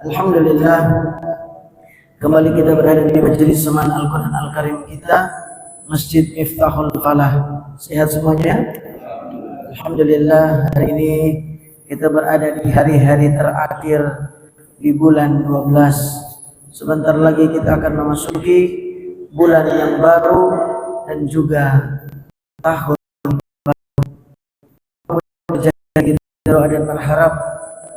Alhamdulillah, kembali kita berada di majelis Seman Al-Quran Al-Karim kita, Masjid Miftahul Falah. Sehat semuanya? Alhamdulillah, hari ini kita berada di hari-hari terakhir di bulan 12. Sebentar lagi kita akan memasuki bulan yang baru dan juga tahun baru. Kita doa dan berharap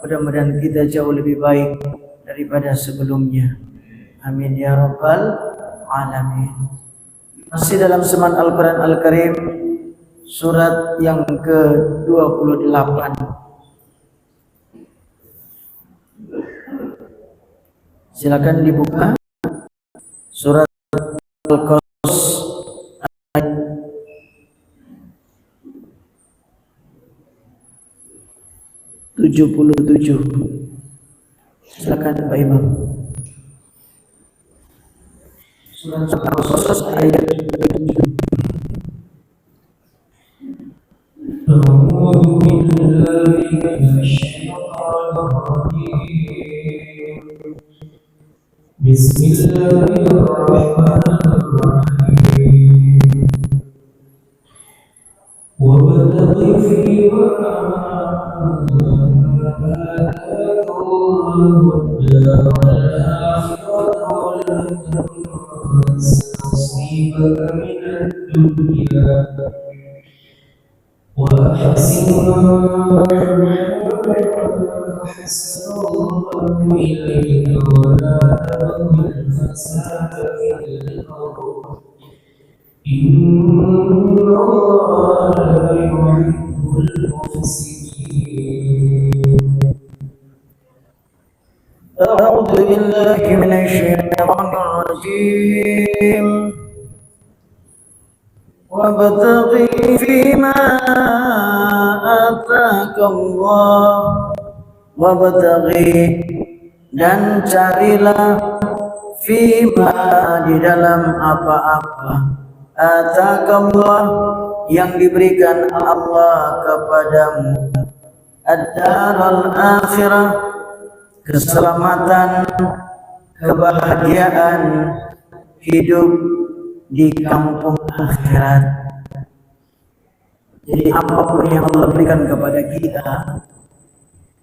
mudah-mudahan kita jauh lebih baik daripada sebelumnya. Amin ya rabbal alamin. Masih dalam seman Al-Quran Al-Karim, surat yang ke-28. Silakan dibuka surat Al-Qasas ayat 77. Silakan Pak Imam. Surat Al-Qasas ayat 77. أعوذ بالله من الشيطان الرجيم بسم الله الرحمن الرحيم وابتغ فيما آتاك الله الدار الآخرة ولا تنس نصيبك من الدنيا وأحسن أحسن الله إليك ولا تبغ الفساد في الأرض إن الله لا يحب المفسدين. أعوذ بالله من الشيطان الرجيم وابتغ فيما آتاك الله وابتغ dan carilah fima di dalam apa-apa atakallah yang diberikan Allah kepadamu ad-daral akhirah keselamatan kebahagiaan hidup di kampung akhirat. Jadi apapun yang Allah berikan kepada kita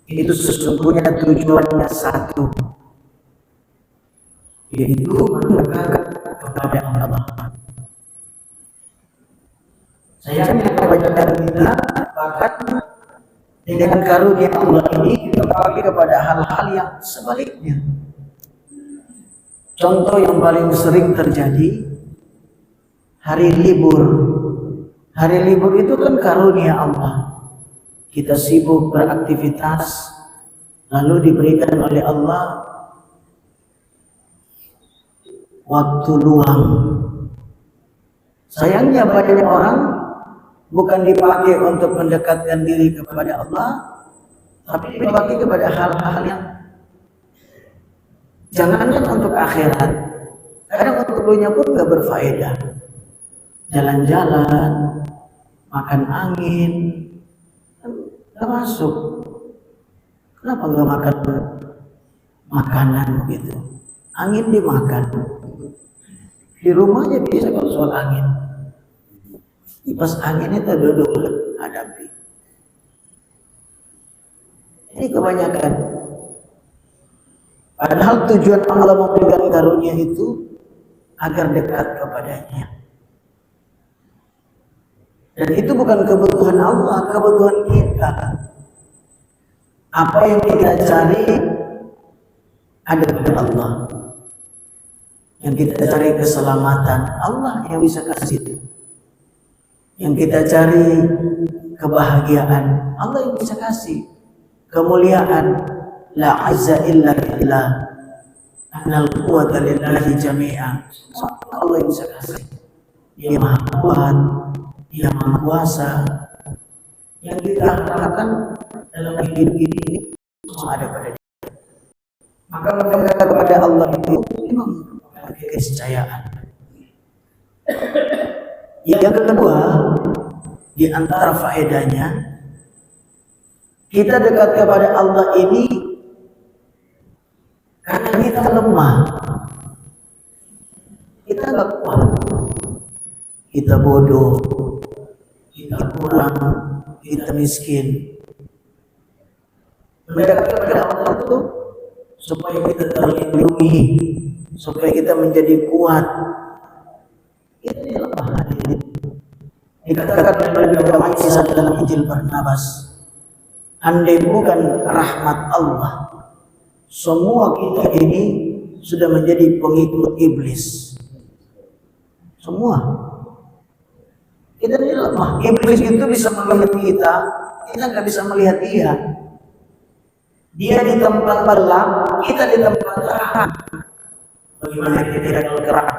itu sesungguhnya tujuannya satu, yaitu mendekat kepada Allah. Sayangnya kebanyakan kita bahkan dengan karunia Allah ini kita pakai kepada hal-hal yang sebaliknya. Contoh yang paling sering terjadi, hari libur. Hari libur itu kan karunia Allah. Kita sibuk beraktivitas, lalu diberikan oleh Allah waktu luang. Sayangnya banyak orang bukan dipakai untuk mendekatkan diri kepada Allah, tapi dipakai kepada hal-hal yang jangankan untuk akhirat, kadang untuk dunia pun gak berfaedah. Jalan-jalan, makan angin, gak masuk. Kenapa gak makan makanan begitu? Angin dimakan. Di rumahnya bisa kalau soal angin. Kipas angin itu duduk hadapi. Ini kebanyakan. Padahal tujuan Allah memberikan karunia itu agar dekat kepadanya. Dan itu bukan kebutuhan Allah, kebutuhan kita. Apa yang kita cari ada pada Allah. Yang kita cari keselamatan, Allah yang bisa kasih itu. Yang kita cari kebahagiaan, Allah yang bisa kasih. Kemuliaan, la azza illa billah. Annal quwwata lillahi jami'a. Allah yang bisa kasih. Dia Maha Kuat, Dia Maha Kuasa. Yang kita harapkan dalam hidup ini semua ada pada Dia. Maka mendekat kepada Allah itu memang memiliki keniscayaan. Yang kedua, di antara faedahnya, kita dekat kepada Allah ini karena kita lemah, kita nggak kuat, kita bodoh, kita kurang, kita miskin. Mendekat kepada Allah itu supaya kita terlindungi, supaya kita menjadi kuat. Kita lemah ini. Dikatakan oleh Nabi Isa dalam Injil Barnabas, andai bukan rahmat Allah, semua kita ini sudah menjadi pengikut iblis. Semua. Kita ini lemah. Iblis itu bisa melihat kita, kita nggak bisa melihat dia. Dia di tempat gelap, kita di tempat terang. Bagaimana kita tidak terang?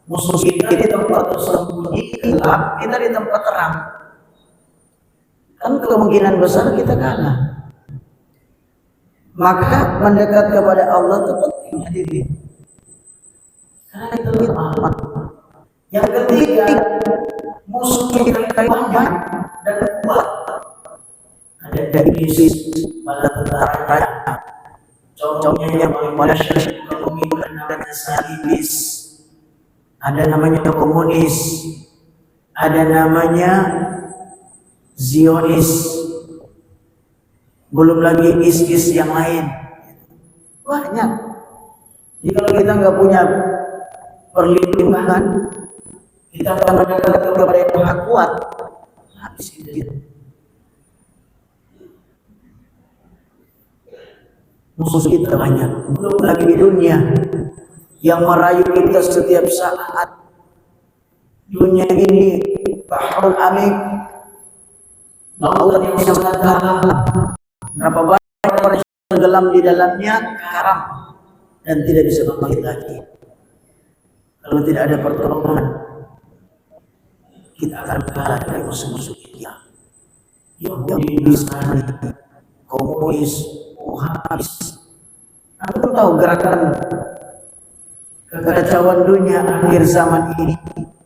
Musuh kita di tempat tersembunyi gelap, kita di tempat terang. Kan kemungkinan besar kita kalah. Maka mendekat kepada Allah itu penting, hadirin. Karena itu lemah. Yang ketiga, musuh kita banyak dan kuat. Ada iblis pada tentara, contohnya yang pada kepemimpinan namanya iblis. Ada namanya komunis, ada namanya Zionis, belum lagi is-is yang lain. Banyak. Jadi kalau kita nggak punya perlindungan, kita akan mendekat kepada yang maha kuat, habis itu. Musuh kita banyak, belum lagi di dunia yang merayu kita setiap saat. Dunia ini bahrul amik, lautan yang sangat dalam. Berapa banyak orang yang tenggelam di dalamnya, karam dan tidak bisa bangkit lagi. Kalau tidak ada pertolongan, kita akan kalah dari musuh-musuh kita. Yahudi, Nasrani, komunis, habis. Anda tahu gerakan kekacauan dunia akhir zaman ini,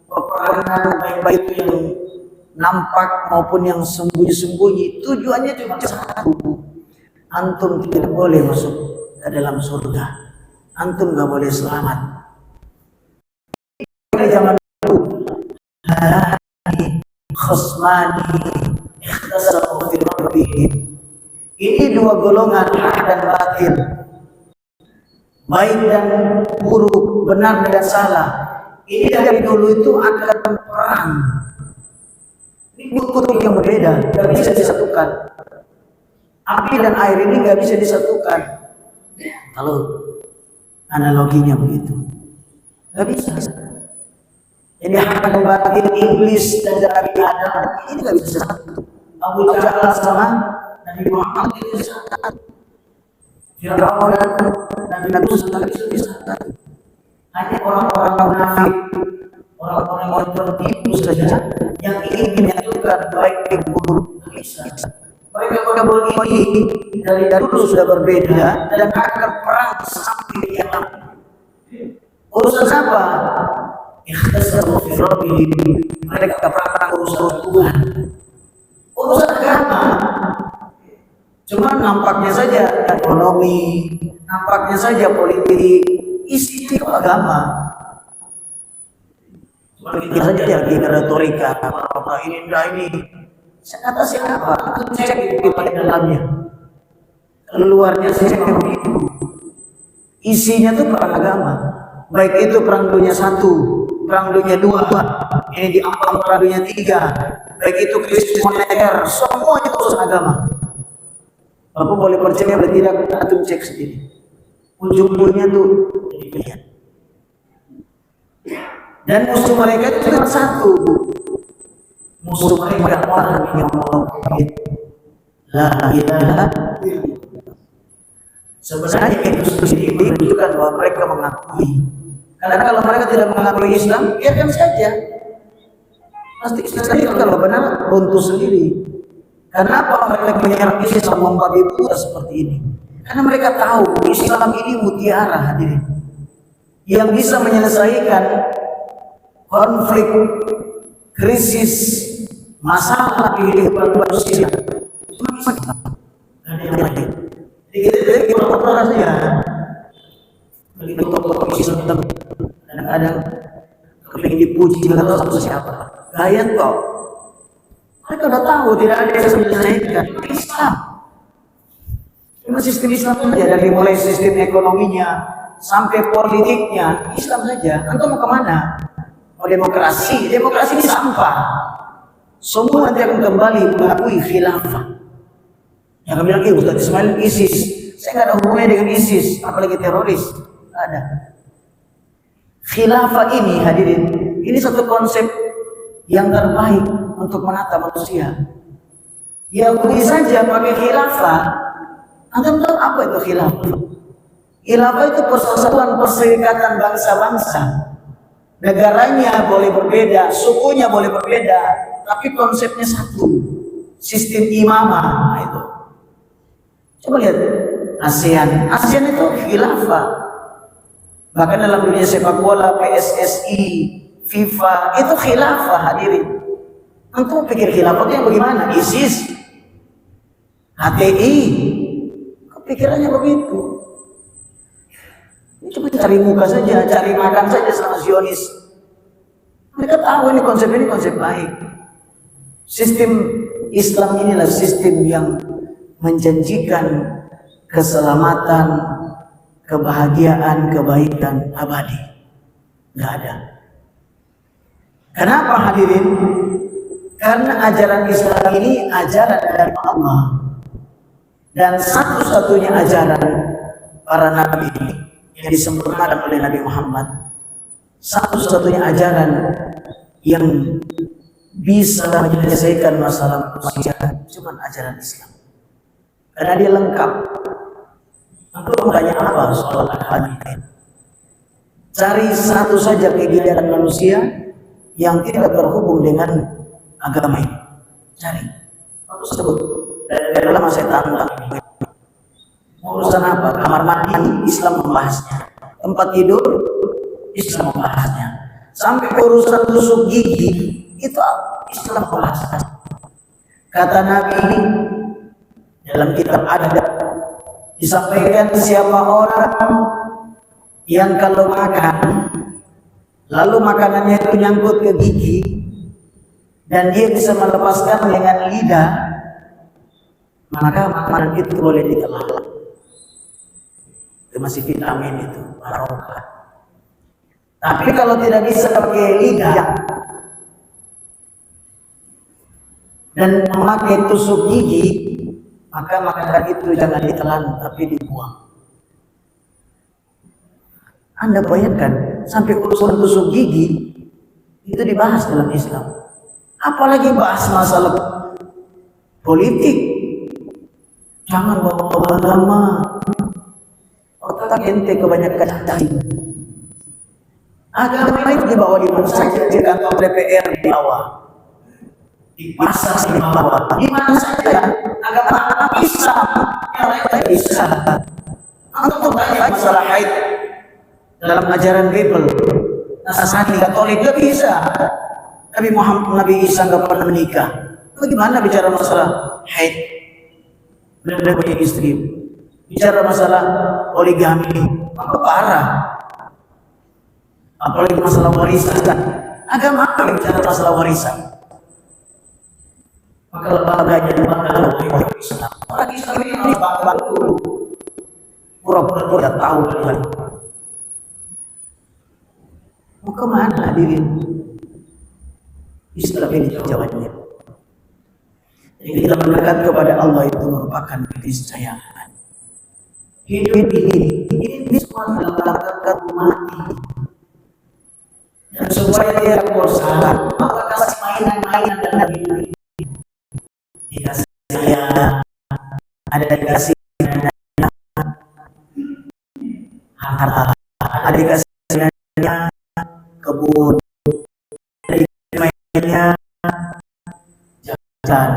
peperangan baik itu yang nampak maupun yang sembunyi-sembunyi, tujuannya cuma satu: antum tidak boleh masuk ke dalam surga, antum nggak boleh selamat. Pada zaman dulu, khosmani ikhtasamu fi rabbihim. Ini dua golongan, hak dan batil, baik dan buruk, benar dan salah. Ini dari dulu itu akan perang. Ini kutub yang berbeda, nggak bisa disatukan. Api dan air ini nggak bisa disatukan. Kalau analoginya begitu, nggak bisa. Jadi hak dan batil, iblis dan Nabi Adam ini nggak bisa satu. Abu Jahal sama Nabi Muhammad itu bisa satu. Fir'aun dan Nabi Musa itu bisa satu. Hanya orang-orang munafik, orang-orang yang tertipu saja yang ingin menyatukan baik dan buruk. Bisa. Mereka begini dari dulu sudah berbeda dan akan perang sampai kiamat. Urusan apa? Ikhtasamu fi rabbihim. Mereka perang urusan Tuhan. Urusan agama cuma nampaknya saja ekonomi, nampaknya saja politik, isi itu agama. Cuma kita saja lagi retorika, apa ini enggak ini. Saya kata siapa? Aku cek di dalamnya. Keluarnya saya begitu. Isinya tuh perang agama. Baik itu perang dunia 1, perang dunia 2, ini diambang perang dunia 3. Baik itu krisis moneter, semuanya urusan agama. Bapak boleh percaya atau tidak, antum cek sendiri. Ujung-ujungnya tuh demikian. Dan musuh mereka itu cuma satu. Musuh mereka orang yang mengakui la ilaha illallah. Sebenarnya itu sendiri menunjukkan bahwa mereka mengakui. Karena kalau mereka tidak mengakui Islam, biarkan saja. Pasti Islam kalau benar runtuh sendiri. Kenapa mereka menyerang Islam membabi buta seperti ini? Karena mereka tahu Islam ini mutiara, hadirin, yang bisa menyelesaikan konflik, krisis, masalah di kehidupan manusia. Cuma Islam. Ada yang lain. Dikit-dikit orang-orang saja. Begitu tokoh Islam kadang-kadang kepingin dipuji dengan siapa? Gaya kok. Mereka sudah tahu tidak ada yang bisa menyelesaikan Islam. Cuma sistem Islam saja, dari mulai sistem ekonominya sampai politiknya, Islam saja. Antum mau kemana? Mau demokrasi? Demokrasi ini sampah. Semua nanti akan kembali mengakui khilafah. Yang kami bilang, Ustaz Ismail ISIS. Saya nggak ada hubungannya dengan ISIS, apalagi teroris. Nggak ada. Khilafah ini hadirin Ini satu konsep yang terbaik untuk menata manusia. Yahudi saja pakai khilafah. Anda tahu apa itu khilafah? Khilafah itu persatuan perserikatan bangsa-bangsa. Negaranya boleh berbeda, sukunya boleh berbeda, tapi konsepnya satu. Sistem imamah. Nah, itu. Coba lihat ASEAN. ASEAN itu khilafah. Bahkan dalam dunia sepak bola, PSSI, FIFA, itu khilafah, hadirin. Antum pikir khilafah itu yang bagaimana? ISIS, HTI, kepikirannya begitu. Ini cuma cari muka saja, cari makan saja sama Zionis. Mereka tahu ini konsep baik. Sistem Islam inilah sistem yang menjanjikan keselamatan, kebahagiaan, kebaikan abadi. Nggak ada. Kenapa hadirin? Karena ajaran Islam ini ajaran dari Allah. Dan satu-satunya ajaran para nabi yang disempurnakan oleh Nabi Muhammad. Satu-satunya ajaran yang bisa menyelesaikan masalah manusia cuma ajaran Islam. Karena dia lengkap. Untuk bertanya apa soal agama ini? Cari satu saja kegiatan manusia yang tidak berhubung dengan agama ini. Cari. Aku sebut. Dari lama saya tantang. Urusan apa? Kamar mandi, Islam membahasnya. Tempat tidur, Islam membahasnya. Sampai urusan tusuk gigi, itu Islam membahasnya. Kata Nabi dalam kitab Adab, disampaikan siapa orang yang kalau makan lalu makanannya itu nyangkut ke gigi dan dia bisa melepaskan dengan lidah, maka makanan itu boleh ditelan. Itu masih vitamin itu, barokah. Tapi kalau tidak bisa pakai lidah dan memakai tusuk gigi, maka makanan itu jangan ditelan tapi dibuang. Anda bayangkan sampai urusan tusuk gigi itu dibahas dalam Islam. Apalagi bahas masalah politik. Jangan bawa agama. Otak ente kebanyakan cacing. Agama itu dibawa di mana saja, di kantor DPR di bawah, di pasar di bawah, di mana saja. Agama Islam yang lain bisa. Untuk banyak masalah haid dalam ajaran Bible, Nasrani Katolik nggak bisa. Nabi Isa nggak pernah menikah. Bagaimana bicara masalah haid? Benar-benar punya istri. Bicara masalah poligami, apa parah? Apalagi masalah warisan. Agama apa yang bicara masalah warisan? Maka lembaganya dibanggakan oleh Islam. Orang Islam ini bangga dulu. Pura-pura tidak tahu Tuhan. Mau kemana hadirin? Islam ini jawabannya. Jadi kita mendekat kepada Allah itu merupakan keniscayaan. Hidup ini semua dalam rangka mati. Dan supaya dia bosan, maka kasih mainan-mainan dan nabi. Dikasih saya, ada dikasih harta, ada dikasih kebun, ada dikasih mainannya jalan.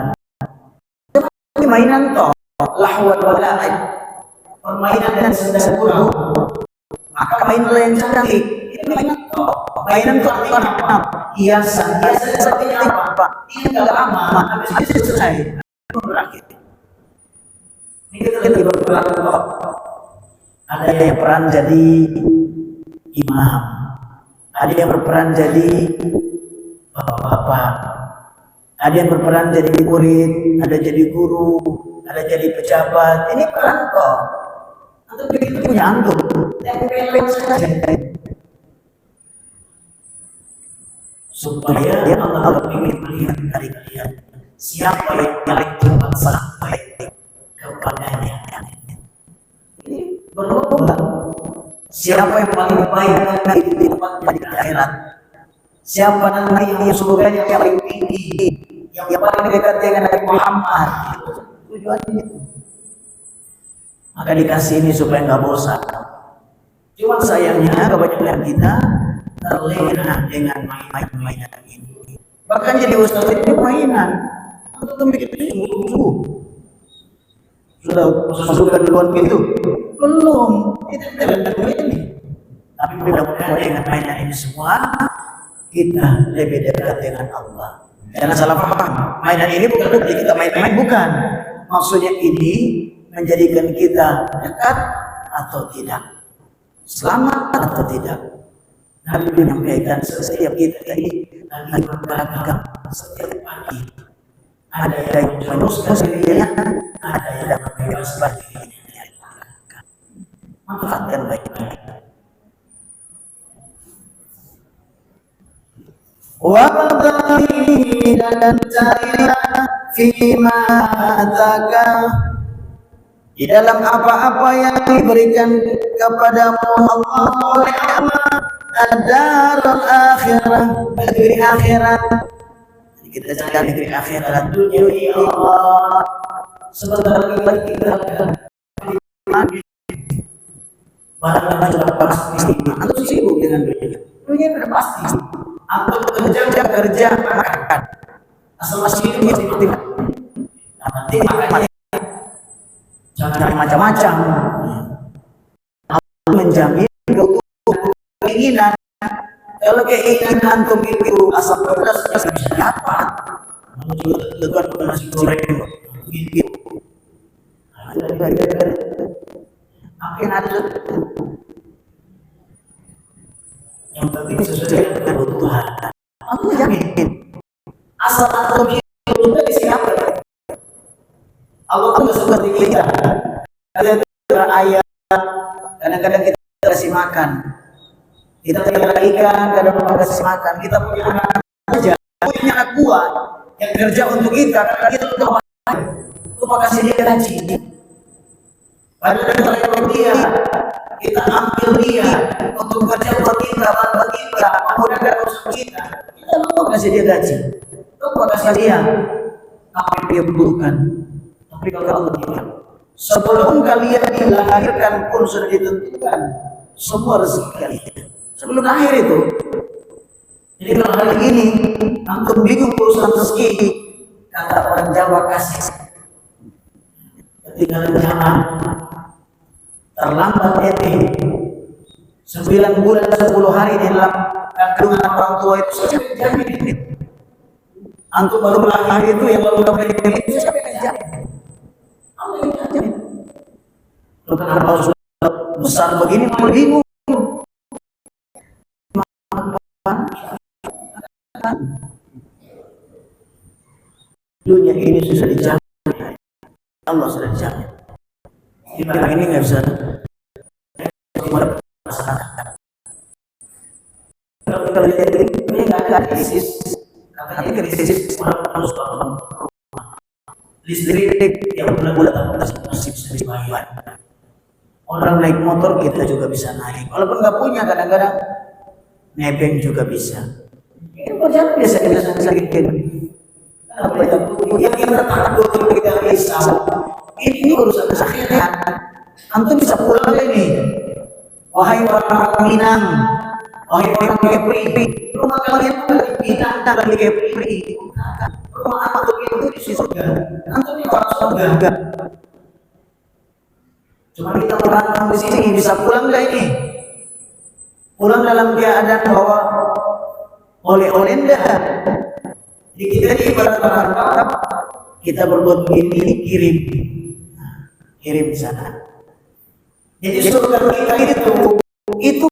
Ini mainan toh, lahwat wala'ib, permainan dan sendiri. Maka mainan yang cantik, ini mainan toh, mainan toh apa? Hiasan seperti apa? Ini enggak aman, habis itu selesai. Berakhir. Ini kita berperan. Ada yang peran jadi imam, ada yang berperan jadi bapak-bapak, ada yang berperan jadi murid, ada jadi guru, ada jadi pejabat. Ini peran kok. Antum begitu punya antum. Yang saja. Supaya Allah ingin melihat dari kalian siapa yang paling cepat sampai kepadanya. Ini berlomba. Siapa yang paling baik di tempat di akhirat? Siapa nanti yang surganya yang paling tinggi, yang paling dekat dengan Nabi Muhammad. Tujuannya itu. Maka dikasih ini supaya nggak bosan. Cuma sayangnya kebanyakan kita terlena dengan mainan ini. Bahkan jadi ustaz itu mainan. Untuk bikin lucu. Sudah masukkan duluan pintu? Belum. Itu ini. Tapi mudah-mudahan dengan mainan ini semua kita lebih dekat dengan Allah. Jangan salah paham. Mainan ini bukan berarti kita main-main, bukan. Maksudnya ini menjadikan kita dekat atau tidak, selamat atau tidak. Nabi menyampaikan setiap kita ini lagi beragam setiap pagi. Ada yang manusia sendirinya, ada yang membebas dirinya. Manfaatkan baik-baik. Wabtaghi dan carilah fima ataka, di dalam apa-apa yang diberikan kepadamu Allah oleh Allah, ad-darul akhirah, negeri akhirat. Jadi kita cari negeri akhirat dunia ya Allah. Sebentar lagi kita akan mati. Barang sudah pasti. Antum sibuk dengan dunia. Dunia sudah pasti. Antum kerja makan. Asal masih hidup seperti nanti makan. Jangan macam-macam. Allah menjamin keutuhan keinginan. Kalau keinginan antum itu asal pedas bisa dapat. Lekat nasi goreng gitu. Makin ada yang penting sesuai dengan kebutuhan. Aku yakin asal antum hidup sudah disiapkan. Allah tuh nggak seperti kita. Kadang-kadang ayam, kadang-kadang kita kasih makan. Kita tidak ikan, kadang kita kasih makan. Kita punya anak kerja, punya anak buah yang kerja untuk kita. Karena kita udah makan, lupa kasih dia gaji. Padahal kita lewat dia, kita ambil dia untuk kerja buat kita, bantu kita, memudahkan urusan kita. Kita lupa kasih dia gaji, lupa kasih dia apa yang dia butuhkan. Tapi kalau Allah tidak, sebelum kalian dilahirkan pun sudah ditentukan semua rezeki kalian. Sebelum lahir itu. Jadi kalau hari ini antum bingung urusan rezeki, kata orang Jawa kasih. Ketinggalan zaman, terlambat ini 9 bulan 10 hari di dalam kandungan orang tua itu siapa yang jamin ini? Antum baru lahir itu yang baru lahir itu siapa yang jamin? Allah yang jamin. Kalau kenapa sudah besar begini mau bingung? Dunia ini sudah dijamin, Allah sudah dijamin. Kita ini nggak bisa masyarakat. Kalau kita lihat ini nggak ada krisis, tapi krisis harus bangun listrik yang bulan-bulan masih bisa dibayar. Orang naik motor kita juga bisa naik, walaupun nggak punya kadang-kadang nebeng juga bisa. Ini berjalan biasa sakit. Apa yang kita takut kita risau? Ini urusan akhirat. Antum bisa pulang ini. Wahai orang Minang, wahai orang Kepri, rumah kalian itu di Minang dan di Kepri. Rumah antum itu di surga. Antum ini orang surga. Cuma kita orang di sini bisa pulang nggak ini? Pulang dalam keadaan bahwa oleh-oleh enggak. Jadi kita ini ibarat kita berbuat begini kirim di sana. Jadi surga kita itu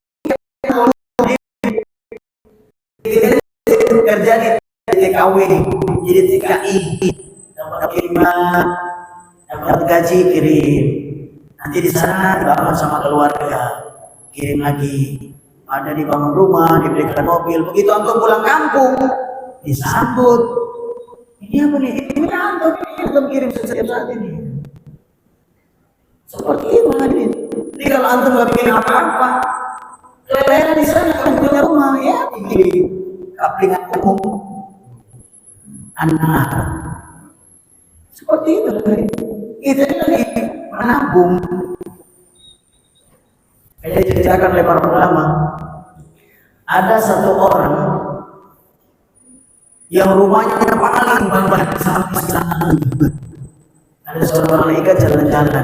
terjadi di TKW, jadi TKI, dapat kiriman, dapat gaji kirim. Nanti di sana dibangun sama keluarga, kirim lagi. Ada dibangun rumah, diberikan mobil. Begitu antum pulang kampung, disambut. Ini apa nih? Ini antum kirim setiap saat ini. Seperti itu hadirin. Jadi kalau antum nggak bikin apa-apa, keleleran di sana kan punya rumah ya. kaplingan umum anak. Seperti itu. Itu lagi menabung. Kayak diceritakan oleh para ulama, ada satu orang yang rumahnya paling banyak sampai sana. Ada seorang malaikat jalan-jalan.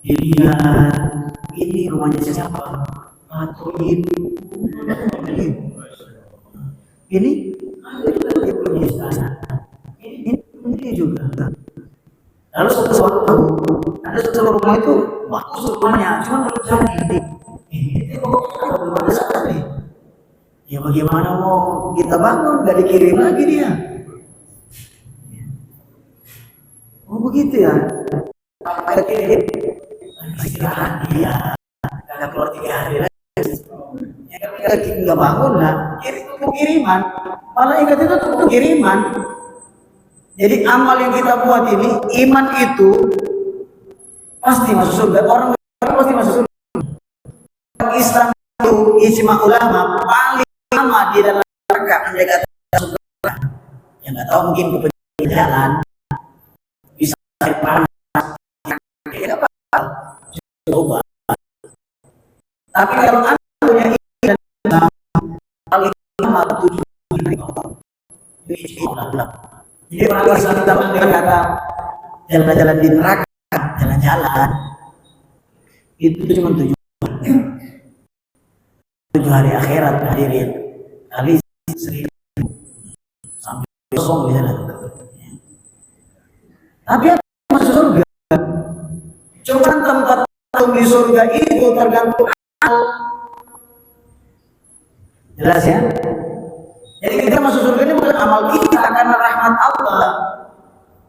Dia lihat, ini rumahnya siapa? Atau ini? Ini dia punya istana. Ini juga. Lalu suatu waktu ada satu rumah itu bagus rumahnya, cuma belum jadi. Itu belum ada sekali. Ya bagaimana mau kita bangun? Gak dikirim lagi dia. Oh begitu ya. Kita kirim. Istirahat dia. Gak keluar 3 hari lagi. Ya kita nggak bangun lah. Kiriman. Malaikat itu tuh kiriman. Jadi amal yang kita buat ini, iman itu pasti masuk surga. Orang pasti masuk surga. Islam itu ijma ulama paling lama di dalam neraka menjaga surga. Yang nggak tahu mungkin kepentingan jalan bisa panas. Ya apa? Coba. Tapi kalau anda punya iman paling lama 7 hari. Jadi orang Islam kita kata jalan-jalan di neraka, jalan-jalan itu cuma 7 hari akhirat hadirin kali 1000 sampai kosong di sana. Tapi masuk surga. Cuma tempat di surga itu tergantung amal. Jelas ya? Jadi kita masuk surga ini bukan amal kita, karena rahmat Allah,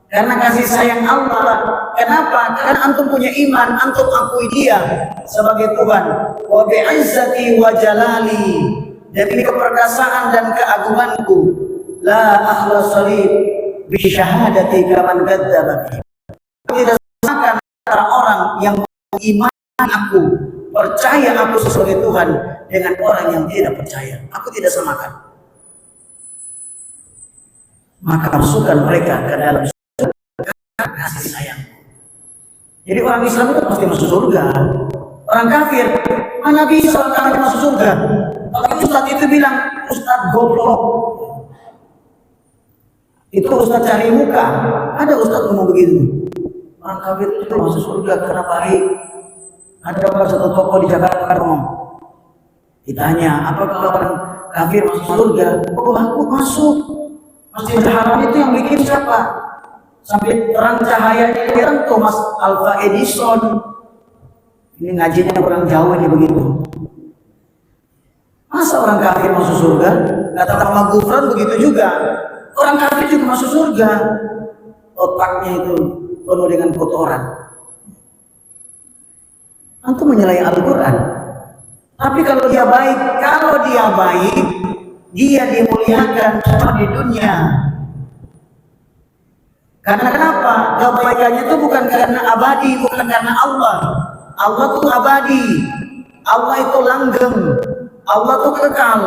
karena kasih sayang Allah. Kenapa? Karena antum punya iman, antum akui dia sebagai Tuhan. Wa bi'izzati wa jalali, dan ini keperkasaan dan keagunganku. La akhlasali bi syahadati kaman kadzdzaba. Tidak samakan antara orang yang mengimani aku, percaya aku sebagai Tuhan, dengan orang yang tidak percaya. Aku tidak samakan. Maka masukkan mereka ke dalam surga kasih sayang. Jadi orang Islam itu pasti masuk surga. Orang kafir mana bisa orang kafir masuk surga? Kalau Ustaz itu bilang Ustaz goblok, itu Ustaz cari muka. Ada Ustaz ngomong begitu. Orang kafir itu masuk surga karena baik. Ada satu toko di Jakarta ngomong. Ditanya, apakah orang kafir masuk surga? Oh, aku masuk. Masjid Haram itu yang bikin siapa? Sampai terang cahayanya terang Thomas Alva Edison. Ini ngajinya kurang jauh ini begitu. Masa orang kafir masuk surga? Kata Muhammad Gufran begitu juga. Orang kafir juga masuk surga. Otaknya itu penuh dengan kotoran. Antum menyalahi Al-Quran. Tapi kalau dia baik, dia dimuliakan di dunia. Karena kenapa? Kebaikannya itu bukan karena abadi, bukan karena Allah. Allah itu abadi. Allah itu langgeng. Allah itu kekal.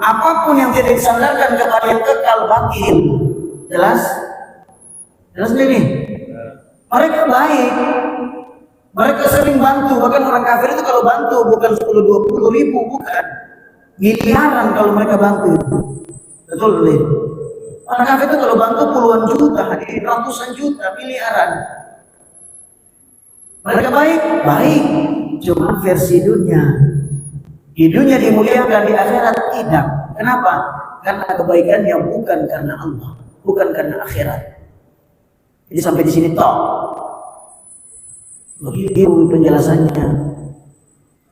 Apapun yang tidak disandarkan kepada yang kekal batil. Jelas? Jelas ini? Mereka baik. Mereka sering bantu. Bahkan orang kafir itu kalau bantu bukan 10-20 ribu, bukan. Miliaran kalau mereka bantu. Betul betul. Orang kafir itu kalau bantu puluhan juta, ratusan juta, miliaran. Mereka baik, cuma versi dunia. Di dunia dimuliakan, di akhirat tidak. Kenapa? Karena kebaikannya bukan karena Allah, bukan karena akhirat. Jadi sampai di sini toh. Begitu penjelasannya.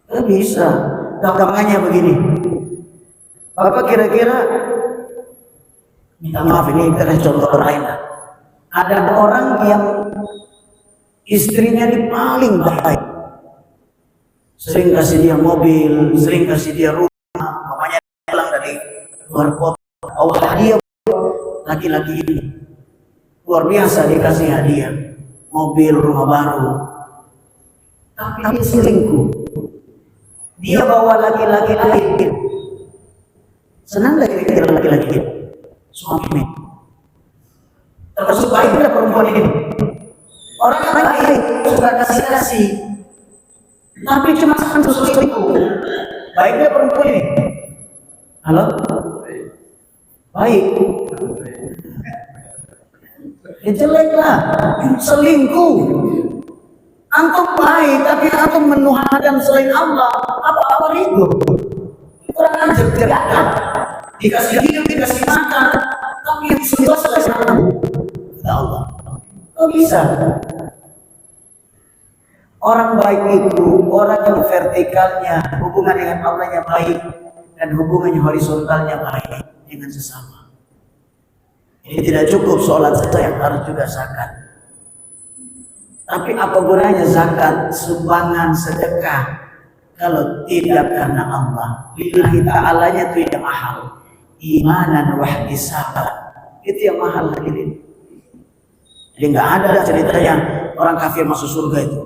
Tidak bisa. Gampangannya begini. Bapak kira-kira, minta maaf ini karena contoh lain. Ada orang yang istrinya ini paling baik, sering kasih dia mobil, sering kasih dia rumah, mamanya pulang dari luar kota, hadiah laki-laki ini luar biasa, dikasih hadiah mobil, rumah baru, tapi dia selingkuh. Dia bawa laki-laki lain Senang nggak kira-kira laki-laki ini? Suami ini. Termasuk baiknya perempuan ini. Orang yang baik suka kasih-kasih, tapi cuma satu itu. Baiknya perempuan ini. Halo? Baik. Ya jelek lah, selingkuh. Antum baik, tapi antum menuhankan selain Allah. Apa itu? Kurang ajar tidak. Dikasih hidup, dikasih makan, tapi yang selesai sama ya Allah. Kok bisa? Orang baik itu orang yang vertikalnya hubungan dengan Allahnya baik dan hubungannya horizontalnya baik dengan sesama. Ini tidak cukup sholat saja yang harus juga zakat. Tapi apa gunanya zakat, sumbangan, sedekah kalau tidak karena Allah? Lillahi ta'alanya itu yang mahal. Imanan wahdisaban. Itu yang mahal hadirin. Jadi nggak ada ceritanya orang kafir masuk surga itu.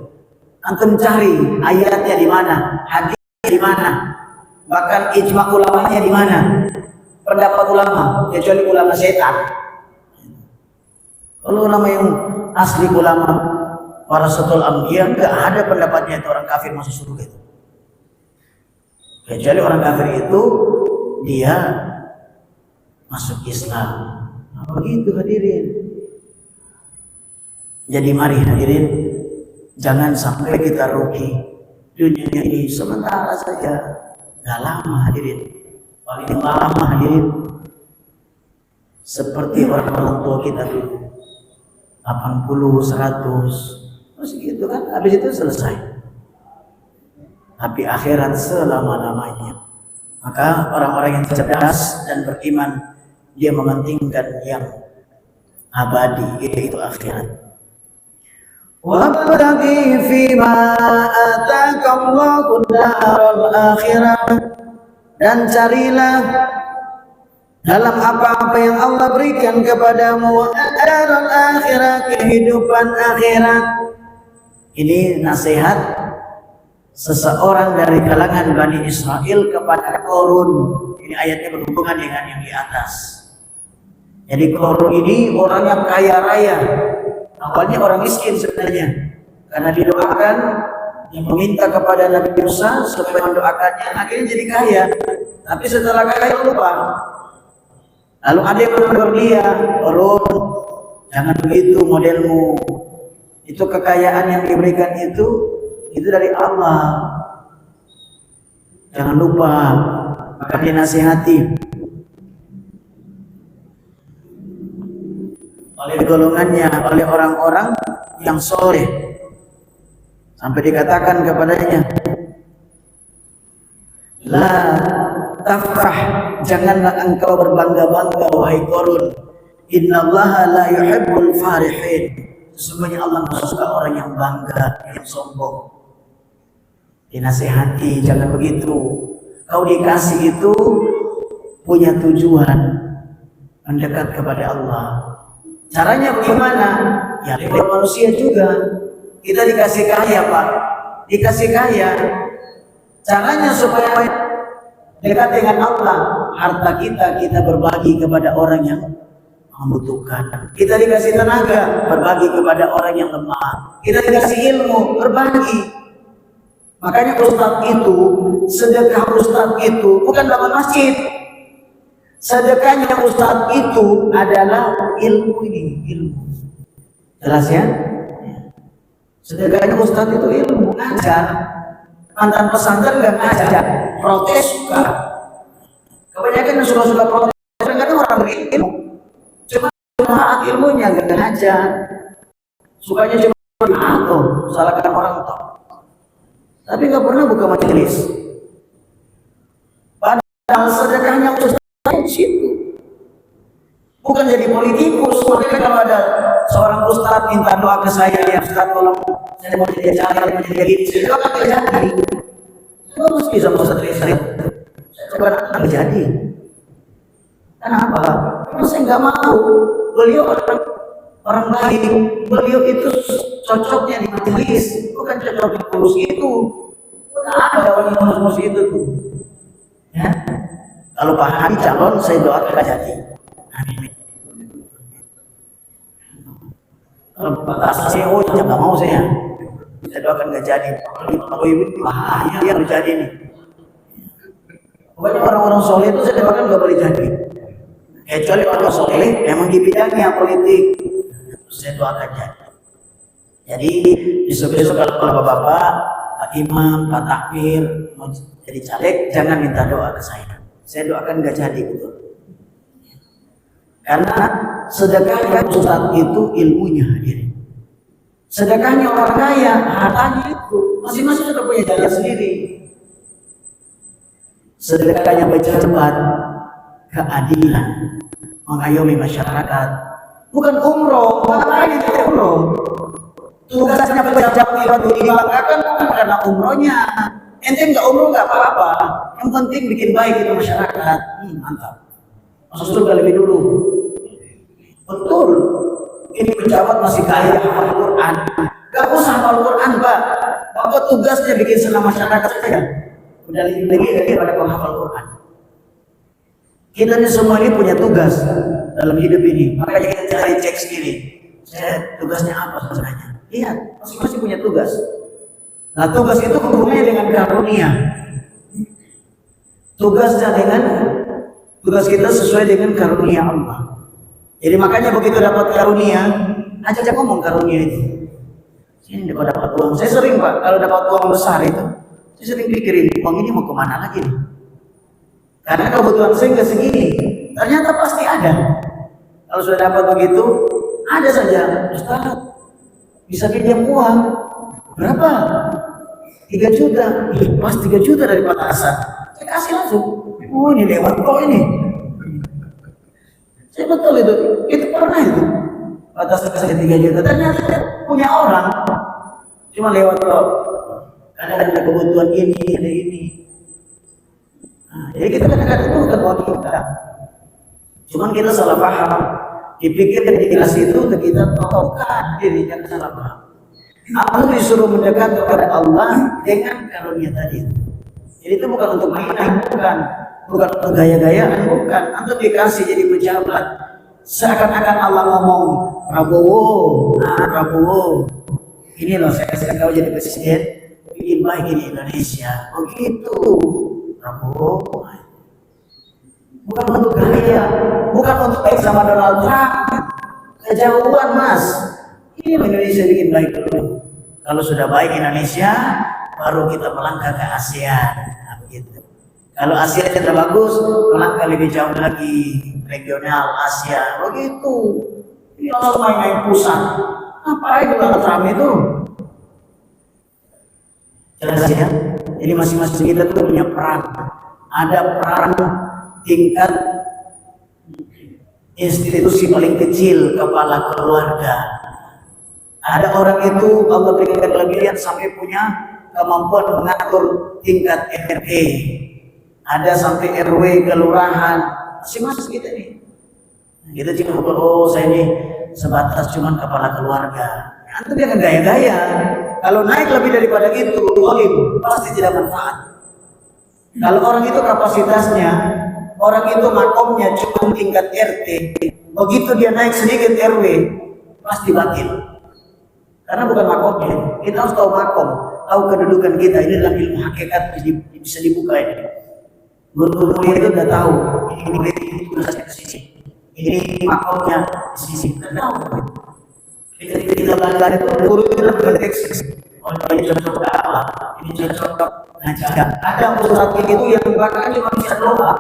Antum cari ayatnya di mana, hadisnya di mana, bahkan ijma ulamanya di mana, pendapat ulama, kecuali ulama setan. Kalau ulama yang asli ulama warasatul anbiya nggak ada pendapatnya itu orang kafir masuk surga itu. Kecuali orang kafir itu dia masuk Islam. Nah, begitu hadirin. Jadi mari hadirin, jangan sampai kita rugi. Dunia ini sementara saja, nggak lama hadirin. Paling lama hadirin seperti orang tua kita dulu, 80, 100, masih gitu kan, habis itu selesai. Tapi akhirat selama-lamanya. Maka orang-orang yang cerdas dan beriman, dia mementingkan yang abadi, yaitu akhirat. Wabtaghi fima ataka Allahu daral akhirah, dan carilah dalam apa-apa yang Allah berikan kepadamu daral akhirah, kehidupan akhirat. Ini nasihat seseorang dari kalangan Bani Israel kepada Qarun. Ini ayatnya berhubungan dengan yang di atas. Jadi Qarun ini orang yang kaya raya. Awalnya orang miskin sebenarnya, karena didoakan, yang meminta kepada Nabi Musa supaya mendoakannya, akhirnya jadi kaya. Tapi setelah kaya lupa. Lalu ada yang menegur dia, Qarun, jangan begitu modelmu. Itu kekayaan yang diberikan itu dari Allah. Jangan lupa, maka dinasihati oleh golongannya, oleh orang-orang yang soleh, sampai dikatakan kepadanya, la tafrah, janganlah engkau berbangga-bangga wahai Qarun, innallaha la yuhibbul farihin, sesungguhnya Allah tidak suka orang yang bangga, yang sombong. Dinasihati, jangan begitu. Kau dikasih itu punya tujuan, mendekat kepada Allah. Caranya bagaimana? Ya lewat manusia juga. Kita dikasih kaya Pak, dikasih kaya. Caranya supaya dekat dengan Allah, harta kita berbagi kepada orang yang membutuhkan. Kita dikasih tenaga, berbagi kepada orang yang lemah. Kita dikasih ilmu, berbagi. Makanya ustadz itu, sedekah ustadz itu bukan bangun masjid. Sedekahnya ustadz itu adalah ilmu ini, ilmu. Jelas ya? Sedekahnya ustadz itu ilmu, ngajar. Mantan pesantren nggak ngajar, protes suka. Kebanyakan yang suka protes, kadang-kadang orang berilmu. Cuma ilmunya nggak ngajar. Sukanya cuma atau salahkan orang tua. Tapi nggak pernah buka majelis. Padahal sedekahnya ustadz situ, bukan jadi politikus. Makanya kalau ada seorang ustadz minta doa ke saya, ya ustadz tolong saya mau jadi acara, mau jadi gini, saya doakan terjadi. Saya mesti sama ustadz saya coba terjadi. Kenapa? Karena saya nggak mau. Beliau orang baik, beliau itu cocoknya di majelis, bukan cocok di kurus itu. Ada orang yang kurus itu tuh. Ya. Kalau Pak Hadi calon, saya doakan gak jadi. Amin. Kalau Pak CEO jangan mau saya doakan gak jadi. Kalau ibu bahaya yang terjadi nih. Pokoknya orang-orang soleh itu saya doakan gak boleh jadi. Kecuali orang soleh memang di bidangnya politik, saya doakan jadi. Jadi besok-besok kalau bapak-bapak, Pak Imam, Pak Takmir mau jadi caleg, jangan minta doa ke saya. Saya doakan gak jadi gitu. Karena sedekahnya Ustaz itu ilmunya hadirin. Sedekahnya orang kaya, hartanya itu masing-masing sudah punya jalan sendiri. Sedekahnya pejabat, keadilan, mengayomi masyarakat. Bukan umroh, ngapain itu umroh? Tugasnya pejabat itu dibanggakan bukan karena umrohnya. Ente nggak umroh nggak apa-apa. Yang penting bikin baik itu masyarakat. Mantap. Masuk surga lebih dulu. Betul. Ini pejabat masih kaya hafal Quran. Gak usah hafal Quran, Pak. Bapak tugasnya bikin senang masyarakat saja. Udah lebih daripada penghafal Quran. Kita ini semua ini punya tugas dalam hidup ini. Makanya kita cari cek sendiri. Saya tugasnya apa sebenarnya? Lihat, masing-masing punya tugas. Nah, tugas itu hubungannya dengan karunia. Tugas kita sesuai dengan karunia Allah. Jadi makanya begitu dapat karunia, aja ngomong karunia itu. Ini dapat uang. Saya sering Pak, kalau dapat uang besar itu, saya sering pikirin uang ini mau kemana lagi nih? Karena kebutuhan saya nggak segini. Ternyata pasti ada. Kalau sudah dapat begitu, ada saja. Ustaz, bisa pinjam uang berapa? 3 juta. Pas 3 juta dari petasan. Saya kasih langsung. Oh ini lewat kok ini. Saya betul itu pernah itu. Petasan saya 3 juta. Ternyata punya orang. Cuma lewat kok. Karena ada kebutuhan ini, ada ini. Nah, jadi kita kadang-kadang itu bukan uang kita. Cuman kita salah paham. Dipikir dikasih itu kita totokan diri, jangan salah paham. Aku disuruh mendekat kepada Allah dengan karunia tadi. Jadi itu bukan untuk main, bukan untuk gaya-gayaan, bukan. Antum dikasih jadi pejabat, seakan-akan Allah ngomong, Prabowo, ini loh saya kasih kau jadi presiden, bikin baik ini Indonesia. Begitu, Prabowo. Bukan untuk gaya, bukan untuk baik sama Donald Trump. Kejauhan Mas. Ini Indonesia bikin baik dulu. Kalau sudah baik Indonesia, baru kita melangkah ke ASEAN. Nah, begitu. Kalau ASEAN sudah bagus, melangkah lebih jauh lagi regional Asia. Begitu. Ini langsung main pusat. Ngapain Donald Trump itu? Jelas ya. Jadi masing-masing kita tuh punya peran. Ada peran tingkat institusi paling kecil, kepala keluarga. Ada orang itu Allah berikan kelebihan sampai punya kemampuan mengatur tingkat RT. Ada sampai RW, kelurahan. Masing-masing kita nih. Kita cuma saya ini sebatas cuma kepala keluarga. Antum jangan gaya-gaya. Kalau naik lebih daripada itu, pasti tidak manfaat. Kalau orang itu kapasitasnya, orang itu makomnya cuma tingkat RT, begitu dia naik sedikit RW, pasti batil. Karena bukan makomnya. Kita harus tahu makom, tahu kedudukan kita. Ini dalam ilmu hakikat bisa dibuka ini. Guru-guru itu udah tahu. Ini murid ini tugasnya ke sini. Ini makomnya di sini. Udah tahu. Kita belajar itu guru itu berdeteksi. Oh ini cocok apa? Ini cocok ngajar. Ada ustadz itu yang bahkan cuma bisa doa.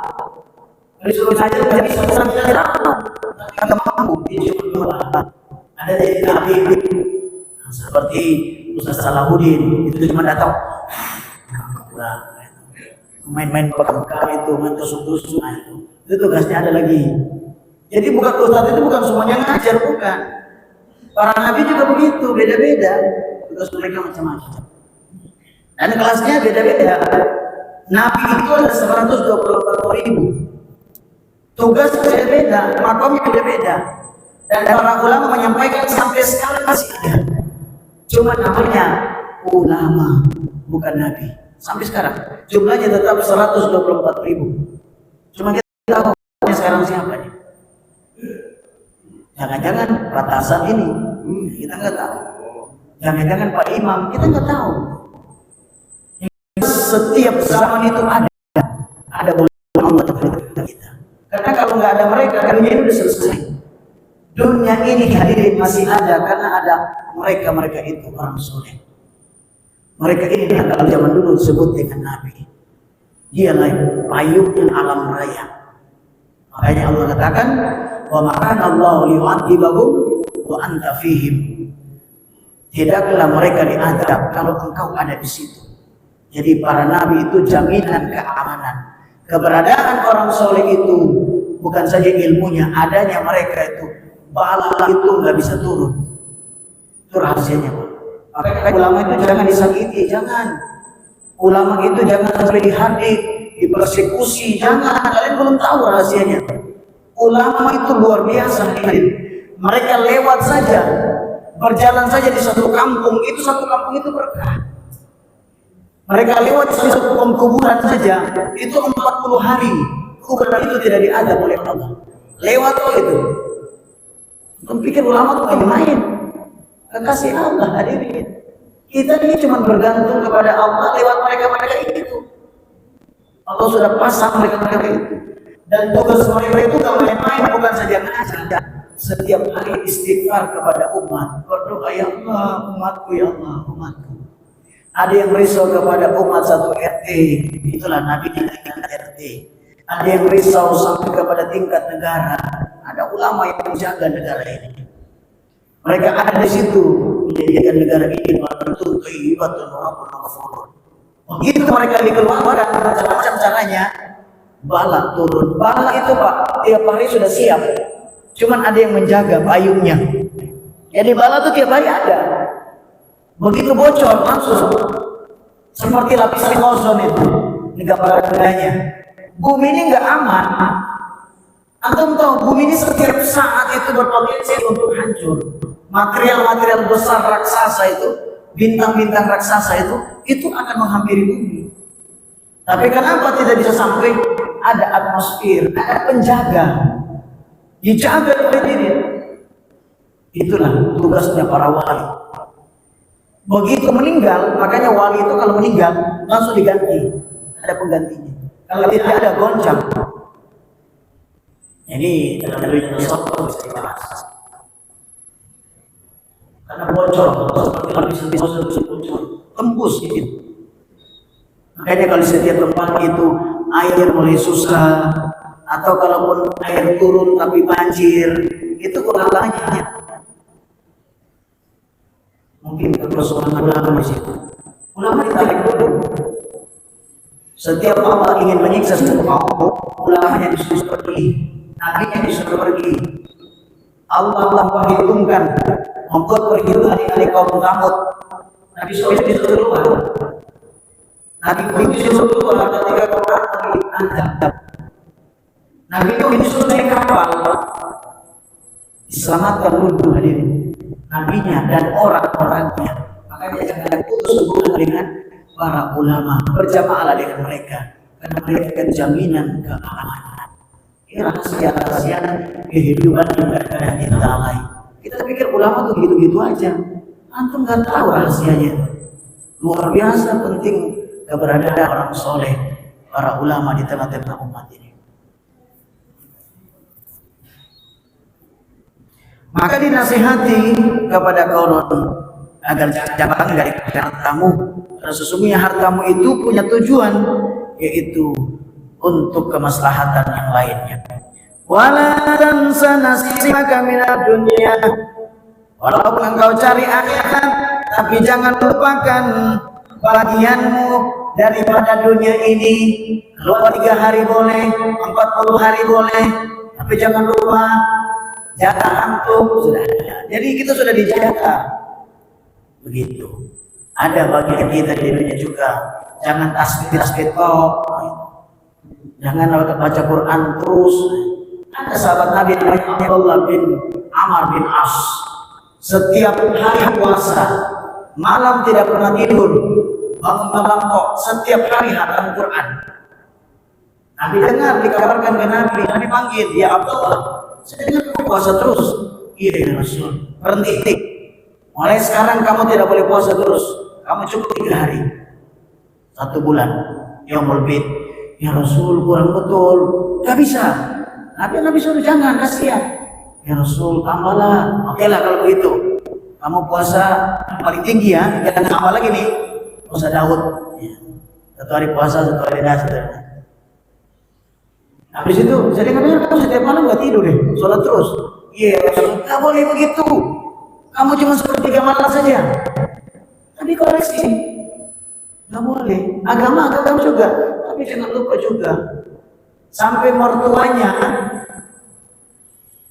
Disuruh saja tidak bisa tidak mampu. Dia cuma doa. Ada jadi nabi. Seperti Ustaz Salahuddin itu cuma datang main-main pekan itu, main tusuk-tusuk itu tugasnya ada lagi. Jadi bukan Ustaz itu bukan semuanya ngajar, bukan. Para nabi juga begitu, beda-beda tugas mereka macam-macam. Dan kelasnya beda-beda. Nabi itu ada 124.000. Tugas beda-beda, makamnya beda-beda. Dan para ulama menyampaikan sampai sekarang masih ada. Cuma namanya ulama, bukan nabi. Sampai sekarang jumlahnya tetap 124.000. Cuma kita tahu sekarang siapa nih? Jangan-jangan batasan ini kita nggak tahu. Jangan-jangan Pak Imam kita nggak tahu. Setiap zaman itu ada ulama kita. Karena kalau nggak ada mereka, dunia ini sudah selesai. Dunia ini hadirin masih ada karena ada mereka itu orang soleh. Mereka ini kalau zaman dulu disebut dengan Nabi. Dialah payung alam raya. Makanya Allah katakan, wa ma'ana Allah liyu'adzibahum wa anta fihim. Tidaklah mereka diazab kalau engkau ada di situ. Jadi para nabi itu jaminan keamanan. Keberadaan orang soleh itu bukan saja ilmunya, adanya mereka itu bala itu nggak bisa turun. Itu rahasianya, Pak. Makanya ulama itu jangan disakiti, jangan. Ulama itu jangan sampai dihadik, dipersekusi, jangan. Kalian belum tahu rahasianya. Ulama itu luar biasa. Mereka lewat saja, berjalan saja di satu kampung itu berkah. Mereka lewat di satu kuburan saja, itu 40 hari. Kuburan itu tidak diadab oleh Allah. Lewat itu. Kamu pikir ulama itu main-main? Kekasih Allah hadirin. Kita ini cuma bergantung kepada Allah lewat mereka itu. Allah sudah pasang mereka itu. Dan tugas mereka itu gak main-main, bukan saja ngajar. Setiap hari istighfar kepada umat. Berdoa, ya Allah, umatku, ya Allah, umatku. Ada yang risau kepada umat satu RT, itulah Nabi di tingkat RT. Ada yang risau sampai kepada tingkat negara. Ada ulama yang menjaga negara ini. Mereka ada di situ menjadikan negara ini betul thayyibatun rabbun ghafurun. Begitu mereka dikeluarkan macam-macam caranya, bala turun. Bala itu Pak, tiap hari sudah siap. Cuman ada yang menjaga payungnya. Jadi bala itu tiap hari ada. Begitu bocor langsung seperti lapisan ozon itu di gambarannya. Bumi ini nggak aman. Antum tahu bumi ini setiap saat itu berpotensi untuk hancur. Material-material besar raksasa itu, bintang-bintang raksasa itu akan menghampiri bumi. Tapi kenapa tidak bisa sampai? Ada atmosfer, ada penjaga, dijaga oleh diri. Itulah tugasnya para wali. Begitu meninggal, makanya wali itu kalau meninggal langsung diganti, ada penggantinya. Kalau tidak ada goncang. Ini dalam dunia sosok bisa dibahas. Karena bocor, seperti lapisan bocor, tembus gitu. Makanya kalau setiap tempat itu air mulai susah, atau kalaupun air turun tapi banjir, itu kurangnya. Mungkin persoalan ulama di situ. Ulama ditarik dulu. Setiap Allah ingin menyiksa satu kaum, ulamanya disuruh pergi, nabinya disuruh pergi. Allah perhitungkan membuat perhitungan dari kaum Tsamud. Nabi Shu'aib disuruh keluar. Nabi Hud disuruh keluar ketika Quran dianggap. Nabi Nuh disuruh naik kapal. Diselamatkan dulu hadirin. Nabinya dan orang-orangnya. Makanya jangan putus hubungan dengan para ulama, berjamaahlah dengan mereka karena mereka akan jaminan keamanan. Ini rahasia-rahasia kehidupan yang kadang-kadang kita lalai. Kita pikir ulama tuh gitu-gitu aja. Antum nggak tahu rahasianya. Luar biasa penting keberadaan orang soleh, para ulama di tengah-tengah umat ini. Maka dinasihati kepada kaum agar jangan dari hartamu, karena sesungguhnya hartamu itu punya tujuan, yaitu untuk kemaslahatan yang lainnya. Wala tansa nasibaka minad dunya, walaupun engkau cari akhirat, tapi jangan lupakan bagianmu daripada dunia ini. Kalau 3 hari boleh, 40 hari boleh, tapi jangan lupa jatah antum sudah ada. Jadi kita sudah dijaga. Begitu. Ada bagian kita di dunia juga. Jangan tasbih tok. Jangan baca Quran terus. Ada sahabat Nabi namanya Abdullah bin Amr bin As. Setiap hari puasa, malam tidak pernah tidur. Bangun malam kok setiap hari hatam Quran. Nabi dengar dikabarkan ke Nabi, Nabi panggil, ya Abdullah, saya dengar kamu puasa terus. Iya ya Rasul, berhenti. Mulai sekarang kamu tidak boleh puasa terus, kamu cukup 3 hari, 1 bulan. Yaumul Bid, ya Rasul kurang betul, gak bisa. Nabi suruh jangan, kasihan. Ya Rasul tambahlah, oke lah kalau begitu. Kamu puasa paling tinggi ya, jangan tambah lagi nih, puasa Daud. Ya. 1 hari puasa, 1 hari dasar. Habis itu, saya dengar kamu setiap malam gak tidur deh, sholat terus. Iya, gak boleh begitu. Kamu cuma sepertiga malam saja. Tapi koreksi, gak boleh. Agama juga. Tapi jangan lupa juga. Sampai mertuanya,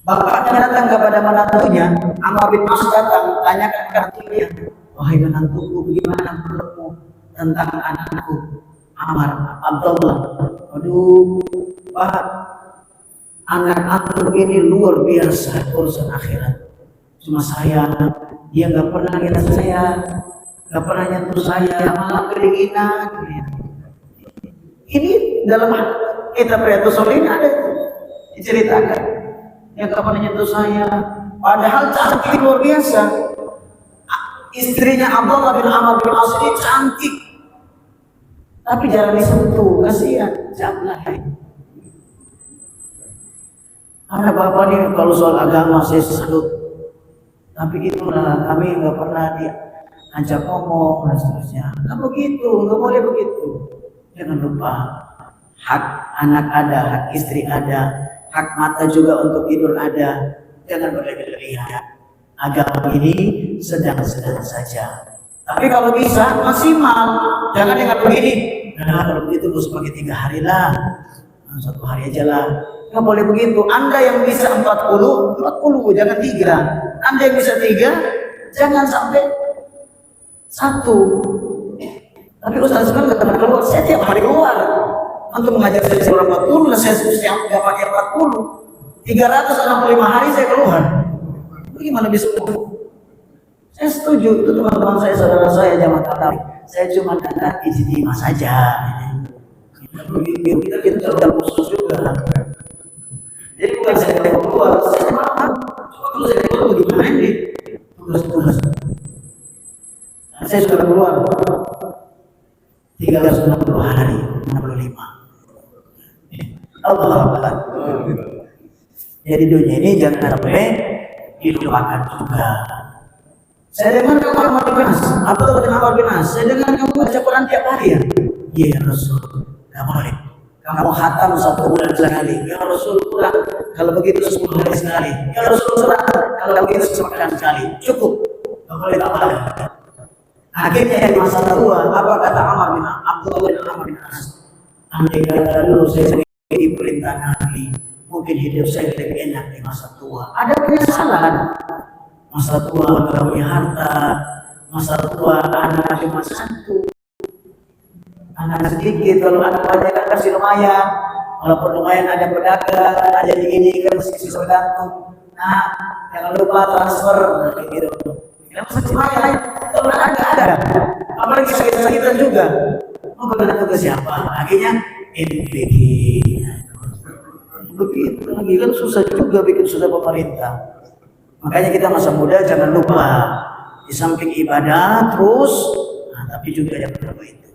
bapaknya datang kepada menantunya, Amr bin As datang, tanyakan ke menantunya, wahai menantuku, bagaimana menurutmu tentang anakku, Amr, Abdullah? Aduh, Pak, anak aku ini luar biasa urusan akhirat. Cuma saya, dia nggak pernah lihat saya, nggak pernah nyentuh saya, malah kedinginan. Ini dalam kitab Riyadhus Shalihin ada diceritakan, dia nggak pernah nyentuh saya, padahal cantik luar biasa. Istrinya Abdullah bin Amr bin As ini cantik, tapi jarang disentuh, kasihan, jablah. Anak bapak ini kalau soal agama saya salut, tapi itulah kami nggak pernah diajak ngomong dan seterusnya. Nggak begitu, nggak boleh begitu. Jangan lupa hak anak ada, hak istri ada, hak mata juga untuk tidur ada. Jangan berlebihan. Agama ini sedang-sedang saja. Tapi kalau bisa maksimal, jangan dengan begini. Nah kalau begitu gue sebagai 3 hari lah, 1 hari aja lah. Nggak boleh begitu. Anda yang bisa 40, jangan 3. Anda yang bisa 3, jangan sampai 1. Tapi Ustaz Usman nggak pernah keluar. Saya tiap hari keluar. Untuk mengajar saya surah 40, saya setiap nggak pakai 40. 365 hari saya keluar. Bagaimana bisa? Saya setuju. Itu teman-teman saya, saudara saya, jamaah tabligh. Saya cuma datang ijtimah saja. Kita dalam khusus juga. Jadi bukan saya keluar, saya makan. Kalau saya keluar bagaimana ini? Tugas. Saya sudah keluar 360 hari, 65. Allah Akbar. Jadi dunia ini jangan sampai dilupakan juga. Saya dengar kamu Amr bin As, Abdullah bin Amr bin As. Saya dengar kamu baca Quran tiap hari ya? Iya Rasul, nggak boleh. Kamu khatam 1 bulan sekali. Ya Rasul kurang. Kalau begitu 10 hari sekali. Ya Rasul kurang. Kalau begitu sepekan sekali. Cukup. Nggak boleh tambah. Akhirnya di masa tua, apa kata Abdullah bin Amr bin As? Andai kata dulu saya memiliki perintah Nabi, mungkin hidup saya lebih enak di masa tua. Ada penyesalan. Masa tua tidak punya harta, masa tua anak cuma 1. Anak sedikit, kalau anak banyak kan kasih lumayan. Walaupun lumayan ada pedagang, ada ini kan mesti bisa bergantung. Nah, jangan lupa transfer, gitu. Kita mesti lumayan, kalau ada. Apalagi sakit-sakitan juga. Mau bergantung ke siapa? Akhirnya NPG. Begitu lagi kan susah juga bikin susah pemerintah. Makanya kita masa muda jangan lupa di samping ibadah terus, tapi juga yang perlu itu.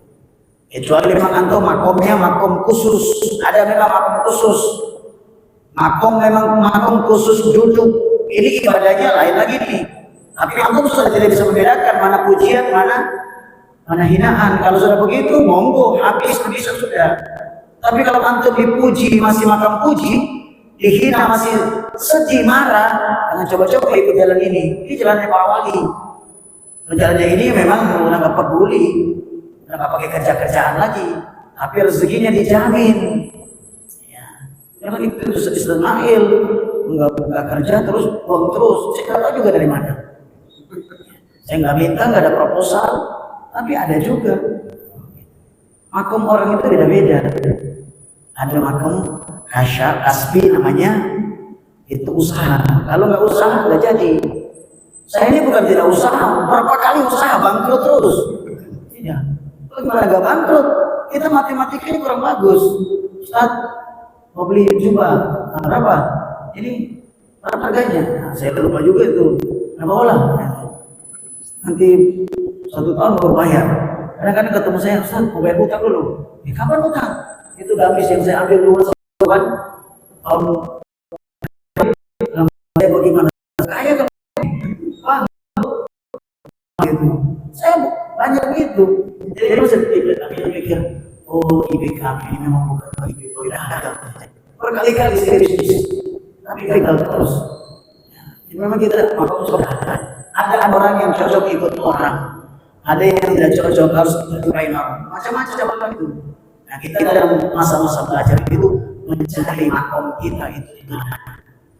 Kecuali memang antum makomnya makom khusus, ada memang makom khusus. Makom memang makom khusus duduk. Ini ibadahnya lain lagi nih. Tapi antum sudah tidak bisa membedakan mana pujian, mana hinaan. Kalau sudah begitu, monggo habis sudah. Tapi kalau antum dipuji masih makam puji, dihina masih sedih marah, jangan coba-coba ikut jalan ini. Ini jalannya para wali. Jalannya ini memang udah nggak peduli. Nggak pakai kerja-kerjaan lagi, tapi rezekinya dijamin. Ya, memang itu Ismail nggak kerja terus buang terus. Saya nggak tahu juga dari mana. Saya nggak minta, nggak ada proposal, tapi ada juga. Makom orang itu beda-beda. Ada makom kasbi namanya, itu usaha. Kalau nggak usaha nggak jadi. Saya ini bukan tidak usaha, berapa kali usaha bangkrut terus. Tidak. Gimana gak bangkrut? Kita matematikanya kurang bagus. Ustaz mau beli jubah, nah, berapa? Ini berapa harganya? Nah, saya lupa juga itu. Nah, bawalah. Nanti 1 tahun baru bayar. Kadang-kadang ketemu saya, Ustaz mau bayar utang dulu. Kapan utang? Itu gamis yang saya ambil dulu kan tahun saya bagaimana? Kaya kan? Bang, gitu. Saya banyak begitu. Jadi saya pikir, oh IBK ini memang bukan IBK. Berkali-kali saya bisnis, tapi gagal terus. Jadi memang kita ada orang yang cocok ikut orang, ada yang tidak cocok harus bermain orang, macam-macam itu. Nah kita dalam masa-masa belajar itu mencari makom kita itu. Nah,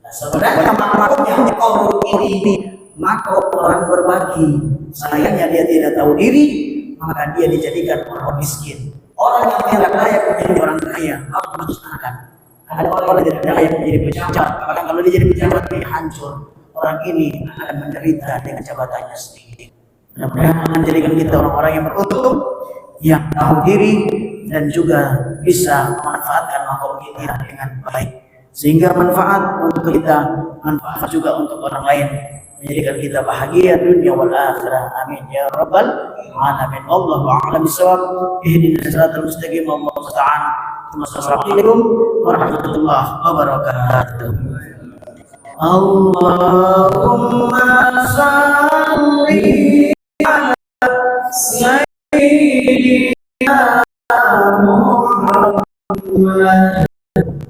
sebenarnya makomnya makom ini makom orang berbagi. Sayangnya dia tidak tahu diri, maka dia dijadikan orang miskin. Orang yang tidak layak menjadi orang kaya harus memusnahkan. Ada orang yang tidak layak menjadi pejabat, bahkan kalau dia jadi pejabat dia hancur. Orang ini akan menderita dengan jabatannya sendiri. Mudah-mudahan menjadikan kita orang-orang yang beruntung, yang tahu diri dan juga bisa memanfaatkan makom kita dengan baik, sehingga manfaat untuk kita, manfaat juga untuk orang lain, menjadikan kita bahagia dunia wal akhirah. Amin ya rabbal alamin. Wallahu a'lam bishawab. Ihdinas siratal mustaqim. Wallahu musta'an. Wassalamualaikum warahmatullahi wabarakatuh. Allahumma salli ala sayyidina Muhammad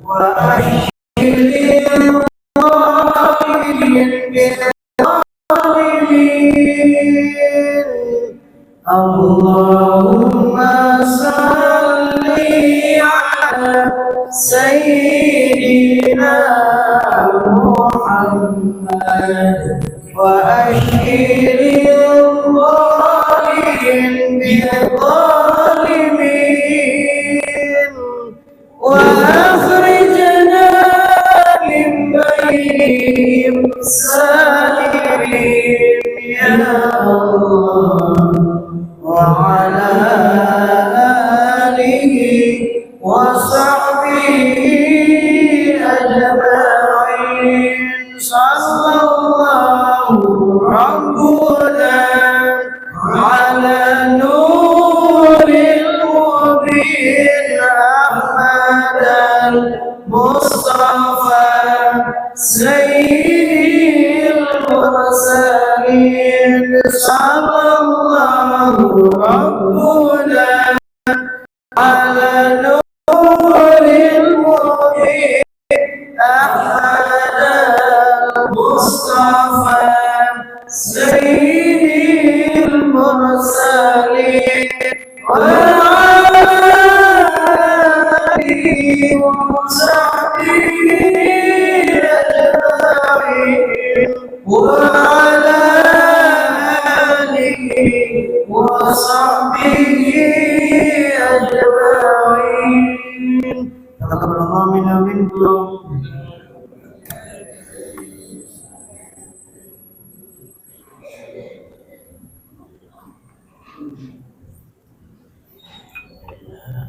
wa akhiril Allahumma salli ala sayyidina Muhammad wa akhiril zalimin bil-zalimin wa akhrijna min bainihim salimin ya Allah wa ala alihi wa sahbihi ajma'in. Sallallahu rabbuna ala nuril mubin Ahmad al-Mustafa sayyidil mursalin. Sallallahu rabbuna ala nuril mubin Ahmad al-Mustafa sayyidil mursalin wa ala alihi wa sahbihi ajma'in wa ala alihi wa